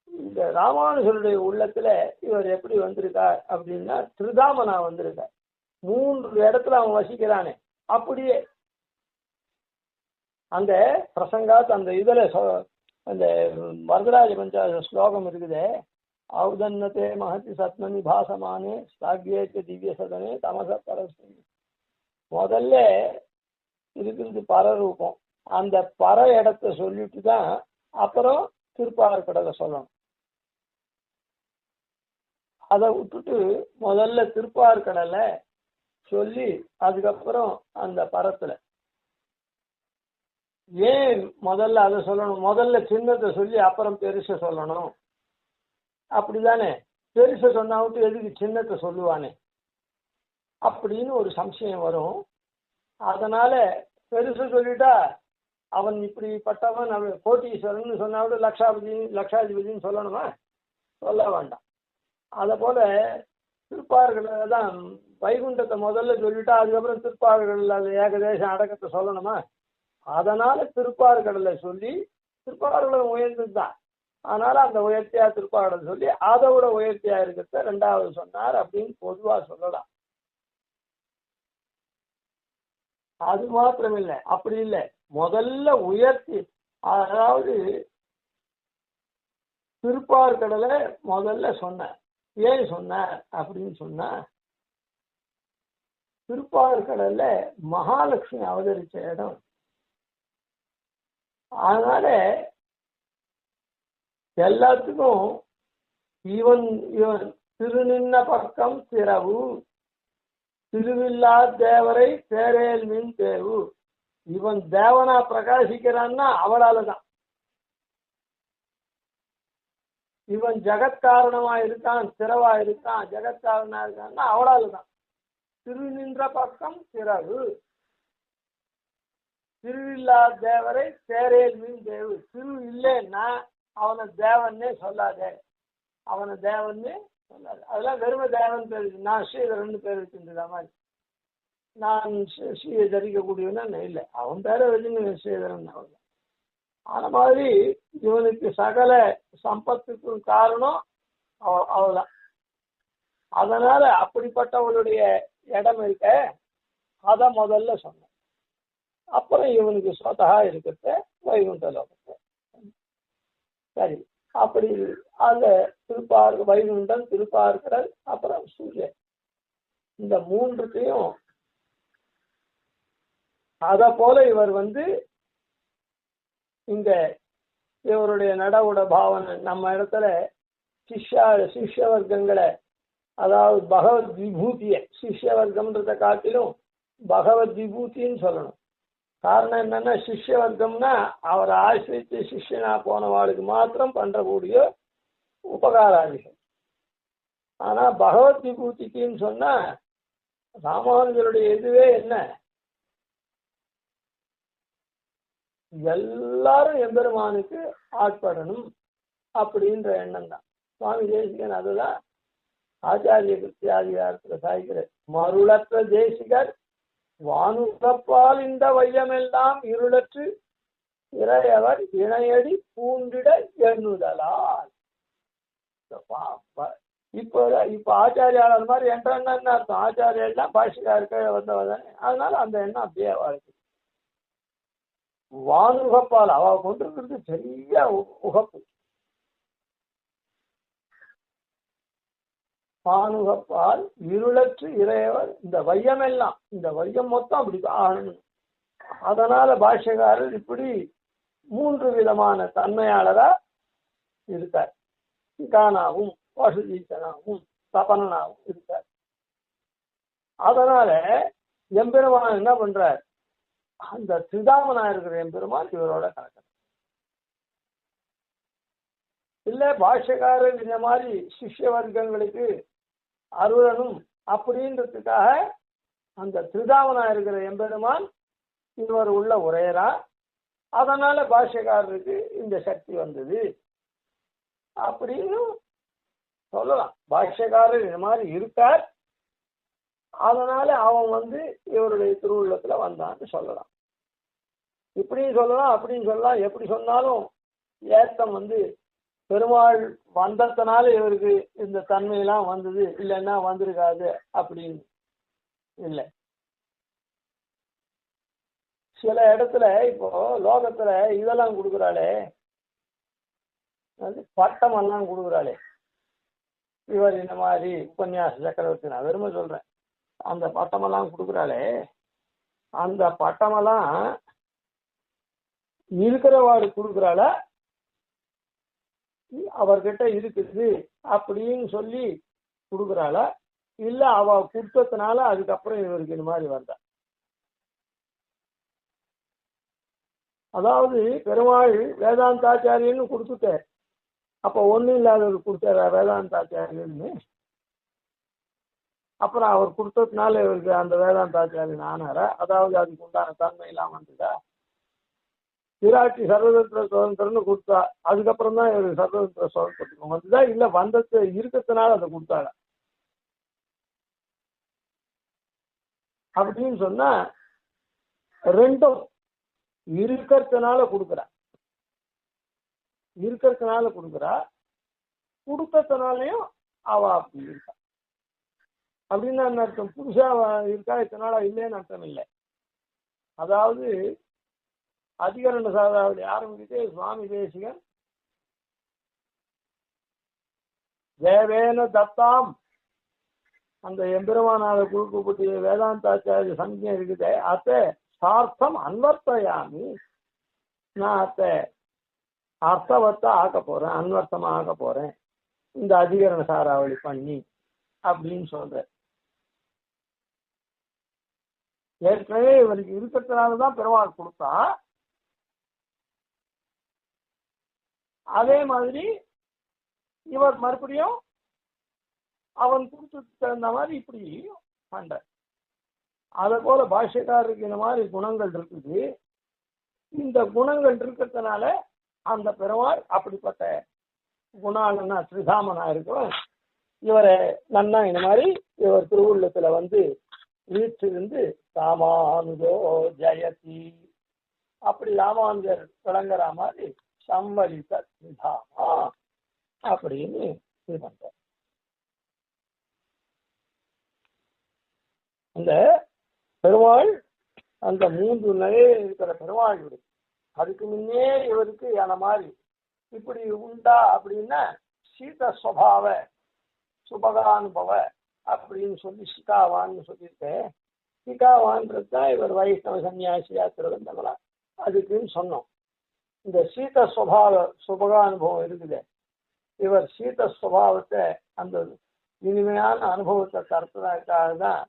இந்த ராமானுஜருடைய உள்ளத்துல இவர் எப்படி வந்திருக்கார் அப்படின்னா திருதாமனா வந்திருக்கார். 3 இடத்துல அவன் வசிக்கிறானே, அப்படியே அந்த பிரசங்காத் அந்த இதுல அந்த வரதராஜ பஞ்சாச ஸ்லோகம் இருக்குதே, ஔதன்னதே மகதி சத்மனி பாசமானே ஸ்லாக்யேச்ச திவ்ய சதனே தமச பரஸ்மி. முதல்ல இருக்கிறது பரரூபம், அந்த பர இடத்தை சொல்லிட்டு தான் அப்புறம் திருப்பார்கடலை சொல்லணும். அதை விட்டுட்டு முதல்ல திருப்பார்கடலை சொல்லி அதுக்கப்புறம் அந்த பரத்துல ஏன் முதல்ல அதை சொல்லணும்? முதல்ல சின்னத்தை சொல்லி அப்புறம் பெருச சொல்லணும், அப்படிதானே? பெருச சொன்னாவிட்டு எதுக்கு சின்னத்தை சொல்லுவானே அப்படின்னு ஒரு சம்சயம் வரும். அதனால பெருச சொல்லிட்டா அவன் இப்படிப்பட்டவன், அவன் கோட்டீஸ்வரன் சொன்னாவிட்டு லட்சாதிபதினு சொல்லணுமா? சொல்ல வேண்டாம். அதை போல திருப்பார்கடலை தான் வைகுண்டத்தை முதல்ல சொல்லிட்டா அதுக்கப்புறம் திருப்பார்கடல் அது ஏகதேசம் அடக்கத்தை சொல்லணுமா? அதனால திருப்பார்கடலை சொல்லி, திருப்பார்கடலை உயர்ந்தது தான், அதனால அந்த உயர்த்தியா திருப்பார்கடலை சொல்லி அதை விட உயர்த்தியா இருக்கிறத 2வது சொன்னார் அப்படின்னு பொதுவா சொல்லலாம். அது மாத்திரம் இல்லை, அப்படி இல்லை, முதல்ல உயர்த்தி, அதாவது திருப்பார்கடலை முதல்ல சொன்ன. ஏன் சொன்ன அப்படின்னு சொன்ன, திருப்பார்கடல்ல மகாலட்சுமி அவதரிச்ச இடம். அதனால எல்லாத்துக்கும் இவன் திருநின்ன பக்கம் திறவு, திருவில்லா தேவரை தேரேல் மின் தேவு. இவன் தேவனா பிரகாசிக்கிறான்னா அவளால தான். இவன் ஜெகத்காரணமா இருக்கான், திறவா இருக்கான், ஜெகத்காரனா இருக்கான்னா அவளால தான். திருநின்ற பக்கம் திறவு, திருவில்லா தேவரை தேரேல் மீன் தேவு. திரு இல்லைன்னா அவனை தேவன்னே சொல்லாதே, அவனை தேவன்னே சொல்லாது. அதெல்லாம் வெறும தேவன் பேர், நான் ஸ்ரீதரன் பேர் வச்சுருந்த மாதிரி, நான் ஸ்ரீயை தரிக்கக்கூடியவனா இல்லை, அவன் பேரை வச்சுங்க ஸ்ரீதரன் அவன். அந்த மாதிரி இவனுக்கு சகல சம்பத்துக்கும் காரணம் அவள்தான். அதனால அப்படிப்பட்டவளுடைய இடம் இருக்க அதை முதல்ல சொன்ன. அப்புறம் இவனுக்கு சொத்தகா இருக்கிறத வைகுண்ட லோகத்தை. சரி, அப்படி அந்த வைகுண்டம், திருப்பார்கடல், அப்புறம் சூரியன், இந்த 3த்தையும் அத போல இவர் இங்க இவருடைய நடவுட பாவனை நம்ம இடத்துல சிஷ்ய வர்க்கங்களை அதாவது பகவத் விபூதியை சிஷ்ய வர்க்கம்ன்றதை காட்டிலும் பகவத் விபூத்தின்னு சொல்லணும். காரணம் என்னன்னா, சிஷ்ய வர்க்கம்னா அவரை ஆசிரித்து சிஷ்யனா போனவாளுக்கு மாத்திரம் பண்றக்கூடிய உபகாராதிகள். ஆனா பகவத் விபூதிக்குன்னு சொன்னா ராமானுஜருடைய இதுவே என்ன, எல்லாரும் எம்பெருமானுக்கு ஆட்படணும் அப்படின்ற எண்ணம் தான். சுவாமி தேசிகன் அதுதான் ஆச்சாரிய கிருத்தியாதிகாரத்துல சாய்க்கிறார். மருளற்ற தேசிகர் வானுகப்பால் இந்த வையமெல்லாம் இருளற்று இறையவர் இணையடி பூண்டிட எண்ணுதலால். இப்ப ஆச்சாரியாளர் மாதிரி என்ன அர்த்தம், ஆச்சாரியெல்லாம் பாஷிகாருக்கு வந்தவதானே, அதனால அந்த எண்ணம் அப்படியே வாழ்க்கை. வானுகப்பால் அவ கொண்டிருக்கிறது பெரிய உகப்பு. வானுகப்பால் இருளற்று இறையவர் இந்த வையமெல்லாம், இந்த வையம் மொத்தம் அப்படி ஆகணும். அதனால பாஷ்யக்காரர் இப்படி 3 விதமான தன்மையாளரா இருக்கார். கானாவும் வசுதீசனாவும் தபனாவும் இருக்கார். அதனால எம்பெருமான் என்ன பண்றார், அந்த திரிதாமனா இருக்கிற எம்பெருமான் இவரோட கணக்கு இல்ல. பாஷ்யக்காரர் இந்த மாதிரி சிஷ்ய வர்க்கங்களுக்கு அருளனும் அப்படின்றதுக்காக அந்த திரிதாமனா இருக்கிற எம்பெருமான் இவர் உள்ள உரையரா. அதனால பாஷ்யக்காரருக்கு இந்த சக்தி வந்தது அப்படின்னு சொல்லலாம். பாஷ்யக்காரர் இந்த மாதிரி இருக்கார், அதனால அவன் இவருடைய திருவுள்ளத்துல வந்தான்னு சொல்லலாம். இப்படின்னு சொல்லலாம், அப்படின்னு சொல்லலாம். எப்படி சொன்னாலும் ஏத்தம் பெருமாள் வந்ததுனால இவருக்கு இந்த தன்மையெல்லாம் வந்தது, இல்லைன்னா வந்திருக்காது அப்படின்னு இல்லை. சில இடத்துல இப்போ லோகத்துல இதெல்லாம் கொடுக்குறாளே, பட்டம் எல்லாம் கொடுக்குறாளே, இவர் இந்த மாதிரி உபன்யாச சக்கரவர்த்தி, நான் வெறுமை சொல்றேன், அந்த பட்டமெல்லாம் கொடுக்குறாளே, அந்த பட்டமெல்லாம் இருக்கிறவாடு கொடுக்குறாள, அவர்கிட்ட இருக்குது அப்படின்னு சொல்லி கொடுக்குறாள, இல்ல அவ கொடுத்ததுனால அதுக்கப்புறம் இவருக்கு இந்த மாதிரி வந்தா. அதாவது பெருமாள் வேதாந்தாச்சாரியன்னு கொடுத்துட்டார், அப்ப ஒண்ணும் இல்லாதவர் கொடுத்தாரா வேதாந்தாச்சாரியன்னு? அப்புறம் அவர் கொடுத்ததுனால இவருக்கு அந்த வேதாந்தாச்சாரியன் ஆனாரா? அதாவது அதுக்கு உண்டான தன்மை எல்லாம் வந்துதா? விராட்டி சர்வதந்திர சுதந்திரம்னு கொடுத்தா, அதுக்கப்புறம் தான் இவருக்கு சர்வதந்திர சுதந்திரத்துக்கு வந்துதா, இல்ல வந்தது இருக்கிறதுனால அதை கொடுத்தாங்க அப்படின்னு சொன்னா ரெண்டும் இருக்கிறதுனால கொடுக்குறா, இருக்கிறதுனால கொடுக்குறா, கொடுத்ததுனாலையும் அவ அப்படி இருக்கா. அப்படின்னு என்ன அர்த்தம்? புதுசா இருக்கா இத்தனால இல்லைன்னு அர்த்தம் இல்லை. அதாவது அதிகரண சாதாவளி ஆரம்பித்து சுவாமி தேசிகன் தேவேன தத்தாம், அந்த எம்பெருமானால குழுக்கப்பட்ட வேதாந்தாச்சாரிய சங்கியம் இருக்குது, அத்தை சார்த்தம் அன்வர்த்தயாமி, நான் அத்தை அர்த்தவத்தை ஆக்க போறேன், அன்வர்த்தமா ஆக்க போறேன் இந்த அதிகரண சாராவளி பண்ணி அப்படின்னு சொல்ற. ஏற்கனவே இவருக்கு இருக்கிறதுனாலதான் பெருமாள் கொடுத்தா, அதே மாதிரி இவர் மறுபடியும் அவன் கொடுத்ததுக்கு தகுந்த மாதிரி இப்படி பண்ற. அதை போல பாஷ்யக்காரருக்கு இந்த மாதிரி குணங்கள் இருக்குது. இந்த குணங்கள் இருக்கிறதுனால அந்த பெருமாள் அப்படிப்பட்ட குணாலன்னா ஸ்ரீதாமனா இருக்கும். இவரை நன்னா இந்த மாதிரி இவர் திருவுள்ளத்துல வீற்றிருந்து ராமானுஜோ ஜெயதி அப்படி ராமானுஜர் விளங்குற மாதிரி சம்பளித்த ஸ்ரீதாமா அப்படின்னு இது பண்ற. அந்த பெருமாள் அந்த 3 நிலையில இருக்கிற பெருமாள் அதுக்கு முன்னே இவருக்கு அந்த மாதிரி இப்படி உண்டா அப்படின்னா சீதஸ்வபாவ சுபகானுபவ அப்படின்னு சொல்லி சிகாவான்னு சொல்லியிருக்கேன். சிகாவான்றது தான் இவர் வைஷ்ணவ சன்னியாசி யாத்திரை வந்தவங்களா அதுக்குன்னு சொன்னோம். இந்த சீதஸ்வபாவ சுபகானுபவம் இருக்குது. இவர் சீதஸ்வபாவத்தை அந்த இனிமையான அனுபவத்தை தரத்துக்காக தான்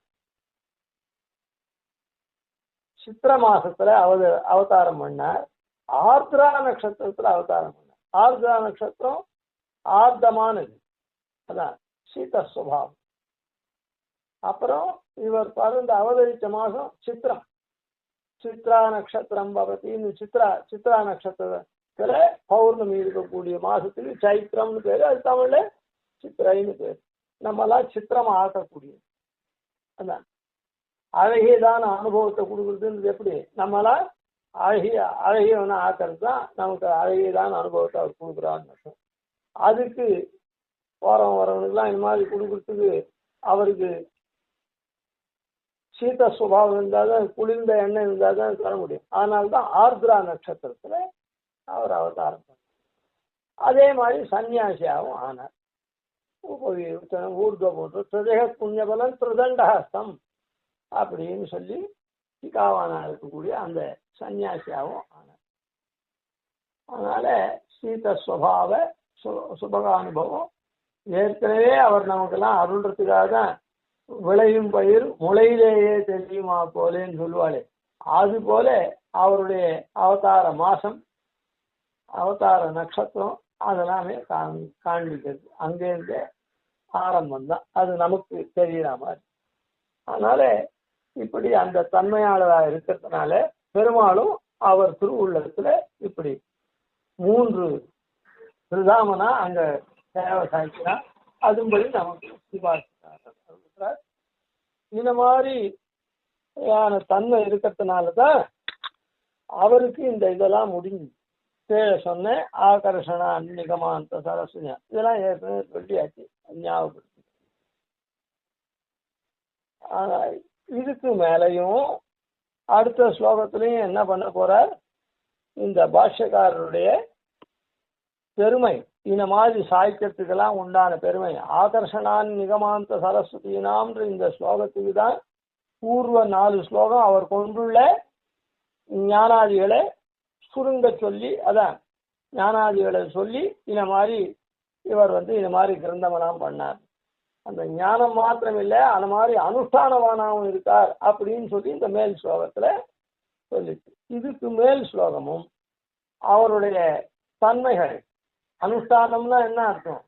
சித்திர மாசத்துல அவதாரம் பண்ணார். ஆர்திரா நட்சத்திரத்துல அவதாரம் பண்ணார். ஆர்திரா நட்சத்திரம் ஆர்த்தமானது, அதான் சீத சுபாவம். அப்புறம் இவர் பிறந்த அவதரித்த மாசம் சித்திரம். சித்ரா நட்சத்திரம் பவத்தின்னு சித்ரா நட்சத்திரத்துல பௌர்ணமி இருக்கக்கூடிய மாசத்துக்கு சைத்திரம்னு பேரு. அது தமிழ்ல சித்திரைன்னு பேரு. நம்மளாம் சித்திரம் ஆக்கக்கூடியது. அதான் அழகியதான அனுபவத்தை கொடுக்குறதுன்றது எப்படி? நம்மளாம் அழகியவனை ஆக்கிறது தான் நமக்கு அழகியதான அனுபவத்தை அவர் கொடுக்குறான்னு. அதுக்கு வரவனுக்குலாம் இந்த மாதிரி கொடுக்குறதுக்கு அவருக்கு சீத சுபாவம் இருந்தால் தான், குளிர்ந்த எண்ணெய் இருந்தால் தான் தர முடியும். அதனால்தான் ஆர்திரா நட்சத்திரத்துல அவர் அவதாரம் பண்ணார். அதே மாதிரி சன்னியாசியாகவும் ஆனார். ஊர்துவ போட்டு பிரதேக புண்ணியபலன் பிரதண்டஹஸ்தம் அப்படின்னு சொல்லி சிகாவானா இருக்கக்கூடிய அந்த சன்னியாசியாகவும் ஆனார். அதனால சீத சுபாவ சுபக அனுபவம் ஏற்கனவே அவர் நமக்கெல்லாம் அருள்றதுக்காக தான் விளையும் பயிர் முளையிலேயே தெரியுமா போலேன்னு சொல்லுவாளே, அது போல அவருடைய அவதார மாசம், அவதார நட்சத்திரம் அதெல்லாமே காண்பிக்கிறது. அங்கேருந்து ஆரம்பம் தான் அது நமக்கு தெரியற மாதிரி. அதனால இப்படி அந்த தன்மையாளராக இருக்கிறதுனால பெருமாளும் அவர் திருவுள்ளத்துல இப்படி 3 பிரதாமனா அங்க சேவை சாய்க்கிறா. அதுபடி நமக்கு சிபாசிக்கிறார். இந்த மாதிரி தன்மை இருக்கிறதுனாலதான் அவருக்கு இந்த இதெல்லாம் முடிஞ்சு சொன்ன ஆகர்ஷணா நிகமாந்த சரஸ்வதியா இதெல்லாம் ஏற்கனவே சொல்லியாச்சு, ஞாபகப்படுத்தி. இதுக்கு மேலையும் அடுத்த ஸ்லோகத்திலையும் என்ன பண்ண போறார்? இந்த பாஷ்யக்காரருடைய பெருமை, இந்த மாதிரி சாய்க்கிறதுக்கெல்லாம் உண்டான பெருமை, ஆகர்ஷணான் நிகமாந்த சரஸ்வதினாம்ன்ற இந்த ஸ்லோகத்துக்கு தான் பூர்வ 4 ஸ்லோகம் அவர் கொண்டுள்ள ஞானாதிகளை சுருங்க சொல்லி, அதான் ஞானாதிகளை சொல்லி இந்த மாதிரி இவர் இந்த மாதிரி கிரந்தமெல்லாம் பண்ணார். அந்த ஞானம் மாத்திரம் இல்லை, அந்த மாதிரி அனுஷ்டானவானாவும் இருக்கார் அப்படின்னு சொல்லி இந்த மேல் ஸ்லோகத்துல சொல்லிச்சு. இதுக்கு மேல் ஸ்லோகமும் அவருடைய தன்மைகள். அனுஷ்டானம்னா என்ன அர்த்தம்?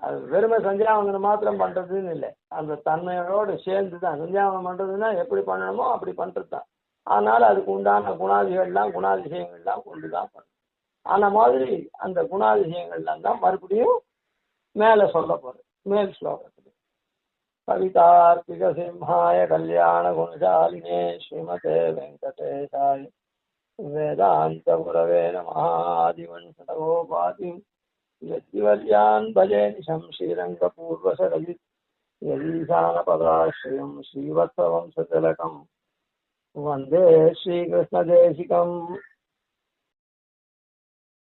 அது வெறுமை சந்தியாவந்தனம் மாத்திரம் பண்றதுன்னு இல்லை, அந்த தன்மையோடு சேர்ந்து தான். சந்தியாவந்தனம் பண்றதுன்னா எப்படி பண்ணணுமோ அப்படி பண்றது தான். அதனால அதுக்கு உண்டான குணாதிசயங்கள்லாம் கொண்டுதான் பண்ணணும். அந்த மாதிரி அந்த குணாதிசயங்கள்லாம் தான் மறுபடியும் மேல சொல்ல போறது மேல் ஸ்லோகத்துல. கவிதார்த்திக சிம்ஹாய கல்யாண குணசாலினே ஸ்ரீமதே வெங்கடேசாய வேதாந்த குரவே நமः. ஆதிவன்சடகோபாதி யதிவல்யான் பஜே நிஷம் ஸ்ரீரங்கபூர்வசரஜித் யதீசானபதாஸ்ரயம் ஸ்ரீவத்சவம்சதிலகம் வந்தே ஸ்ரீகிருஷ்ணதேசிகம்.